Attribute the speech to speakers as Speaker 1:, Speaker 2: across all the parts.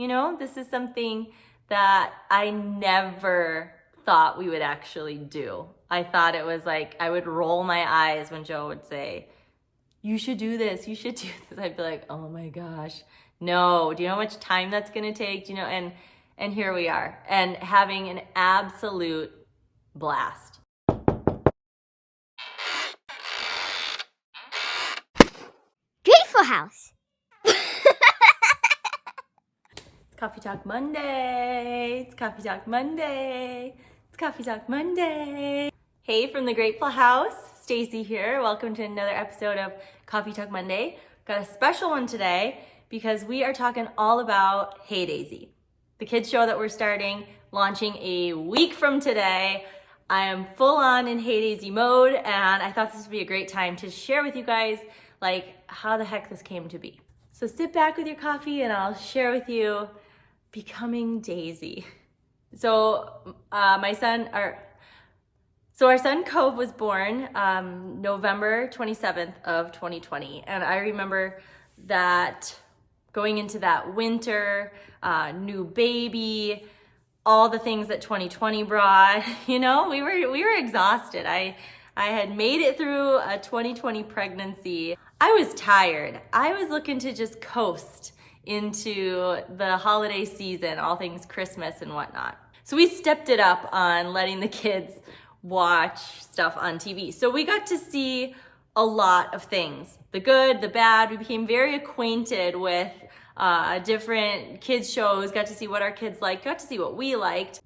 Speaker 1: You know, this is something that I never thought we would actually do. I thought it was like, I would roll my eyes when Joe would say, you should do this, you should do this. I'd be like, oh my gosh, no. Do you know how much time that's gonna take? Do you know, and here we are, and having an absolute blast.
Speaker 2: Gr8Full House.
Speaker 1: Coffee Talk Monday. It's Coffee Talk Monday. It's Coffee Talk Monday. Hey, from the Gr8Full House, Stacy here. Welcome to another episode of Coffee Talk Monday. Got a special one today because we are talking all about Hey Daisy, the kids show that we're launching a week from today. I am full on in Hey Daisy mode, and I thought this would be a great time to share with you guys like how the heck this came to be. So sit back with your coffee and I'll share with you becoming Daisy. So our son Cove was born November 27th of 2020. And I remember that going into that winter, new baby, all the things that 2020 brought, you know, we were exhausted. I had made it through a 2020 pregnancy. I was tired. I was looking to just coast into the holiday season, all things Christmas and whatnot. So we stepped it up on letting the kids watch stuff on TV. So we got to see a lot of things, the good, the bad. We became very acquainted with different kids shows, got to see what our kids liked, got to see what we liked.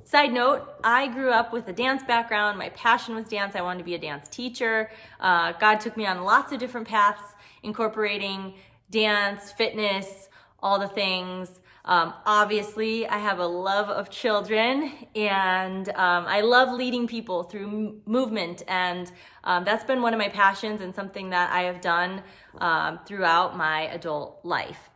Speaker 1: Side note, I grew up with a dance background. My passion was dance. I wanted to be a dance teacher. God took me on lots of different paths, incorporating dance, fitness, all the things. Obviously, I have a love of children, and I love leading people through movement, and that's been one of my passions and something that I have done throughout my adult life.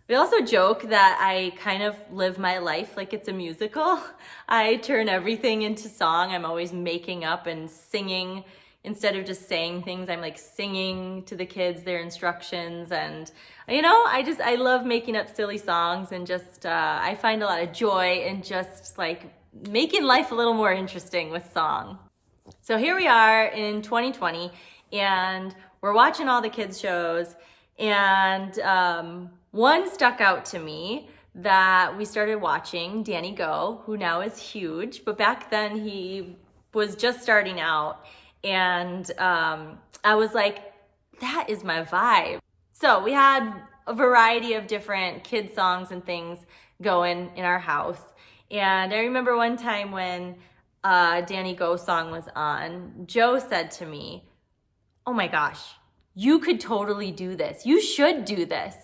Speaker 1: We also joke that I kind of live my life like it's a musical. I turn everything into song. I'm always making up and singing. Instead of just saying things, I'm like singing to the kids their instructions. And, you know, I love making up silly songs, and just, I find a lot of joy in just like making life a little more interesting with song. So here we are in 2020, and we're watching all the kids shows, and one stuck out to me that we started watching, Danny Go, who now is huge, but back then he was just starting out. And I was like, that is my vibe. So we had a variety of different kid songs and things going in our house. And I remember one time when Danny Go song was on, Joe said to me, oh my gosh, you could totally do this. You should do this.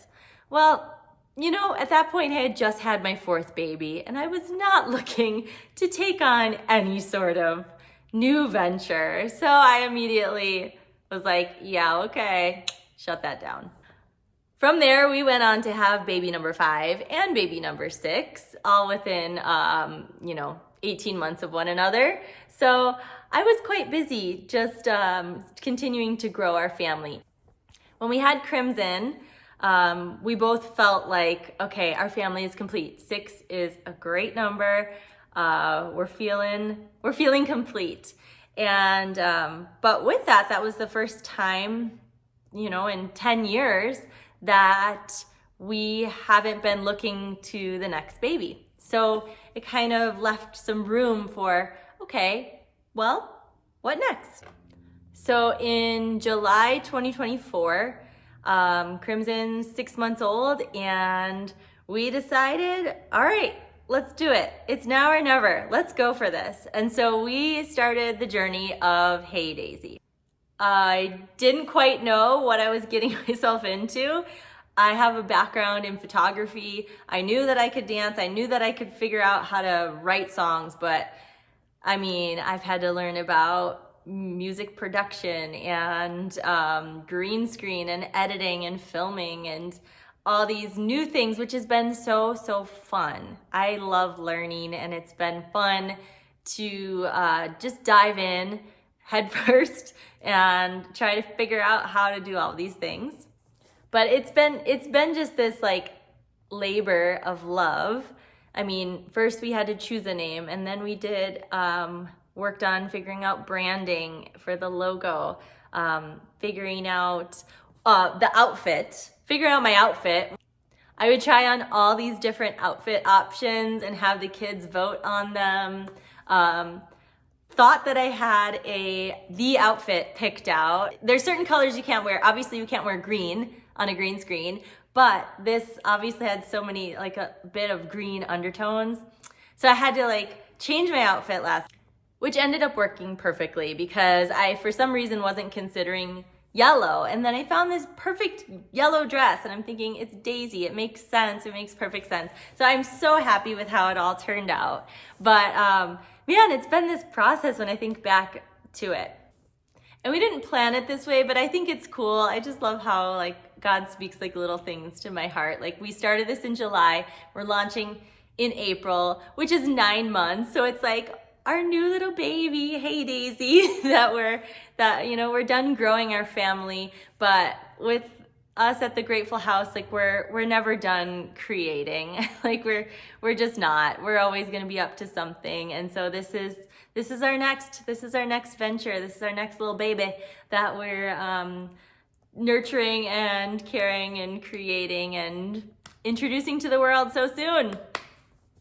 Speaker 1: Well, you know, at that point I had just had my fourth baby, and I was not looking to take on any sort of new venture. So I immediately was like, yeah, okay, shut that down. From there, we went on to have baby number 5 and baby number 6, all within, 18 months of one another. So I was quite busy just continuing to grow our family. When we had Crimson, we both felt like, okay, our family is complete. 6 is a great number. We're feeling complete. And, but with that was the first time, you know, in 10 years that we haven't been looking to the next baby. So it kind of left some room for, okay, well, what next? So in July 2024, Crimson's 6 months old, and we decided, all right, let's do it. It's now or never. Let's go for this. And so we started the journey of Hey Daisy. I didn't quite know what I was getting myself into. I have a background in photography. I knew that I could dance. I knew that I could figure out how to write songs, but I mean, I've had to learn about music production and green screen and editing and filming and all these new things, which has been so fun. I love learning, and it's been fun to just dive in head first and try to figure out how to do all these things. But it's been just this like labor of love. I mean, first we had to choose a name, and then we did worked on figuring out branding for the logo, figuring out the outfit, figuring out my outfit. I would try on all these different outfit options and have the kids vote on them. Thought that I had the outfit picked out. There's certain colors you can't wear. Obviously you can't wear green on a green screen, but this obviously had so many, like a bit of green undertones. So I had to like change my outfit which ended up working perfectly because I, for some reason, wasn't considering yellow. And then I found this perfect yellow dress and I'm thinking, it's Daisy, it makes sense, it makes perfect sense. So I'm so happy with how it all turned out. But man, it's been this process when I think back to it. And we didn't plan it this way, but I think it's cool. I just love how like God speaks like little things to my heart. Like we started this in July, we're launching in April, which is 9 months. So it's like our new little baby, hey Daisy, that we're done growing our family. But with us at the Gr8Full House, like we're never done creating. Like we're just not. We're always gonna be up to something. And so this is our next venture. This is our next little baby that we're nurturing and caring and creating and introducing to the world so soon.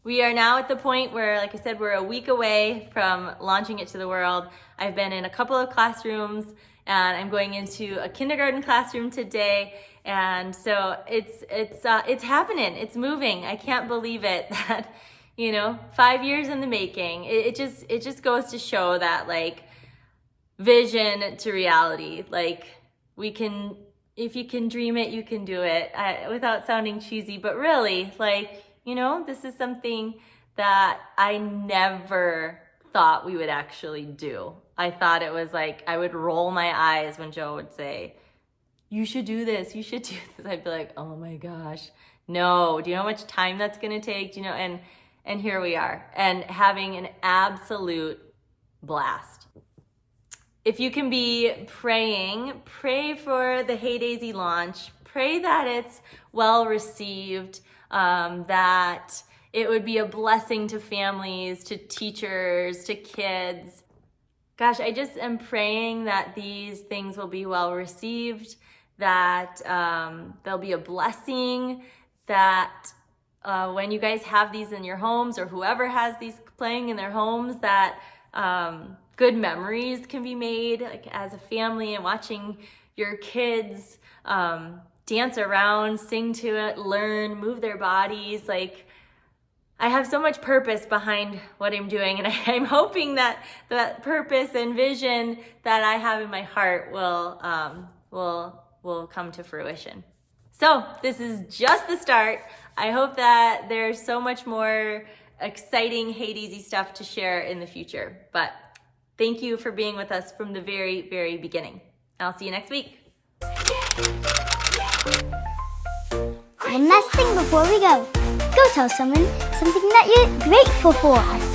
Speaker 1: We are now at the point where, like I said, we're a week away from launching it to the world. I've been in a couple of classrooms and I'm going into a kindergarten classroom today. And so it's happening, it's moving. I can't believe it that, 5 years in the making. It just goes to show that like vision to reality, like if you can dream it, you can do it, without sounding cheesy, but really like, this is something that I never thought we would actually do. I thought it was like, I would roll my eyes when Joe would say, you should do this, you should do this. I'd be like, oh my gosh, no, do you know how much time that's gonna take? And here we are, and having an absolute blast. If you can be praying, pray for the Hey Daisy launch, pray that it's well received, that it would be a blessing to families, to teachers, to kids. Gosh, I just am praying that these things will be well received, that they'll be a blessing, that when you guys have these in your homes, or whoever has these playing in their homes, that good memories can be made like as a family, and watching your kids dance around, sing to it, learn, move their bodies. Like, I have so much purpose behind what I'm doing, and I'm hoping that that purpose and vision that I have in my heart will come to fruition. So this is just the start. I hope that there's so much more exciting Hey Daisy stuff to share in the future. But thank you for being with us from the very, very beginning. I'll see you next week.
Speaker 2: One last thing before we go. Go tell someone something that you're grateful for.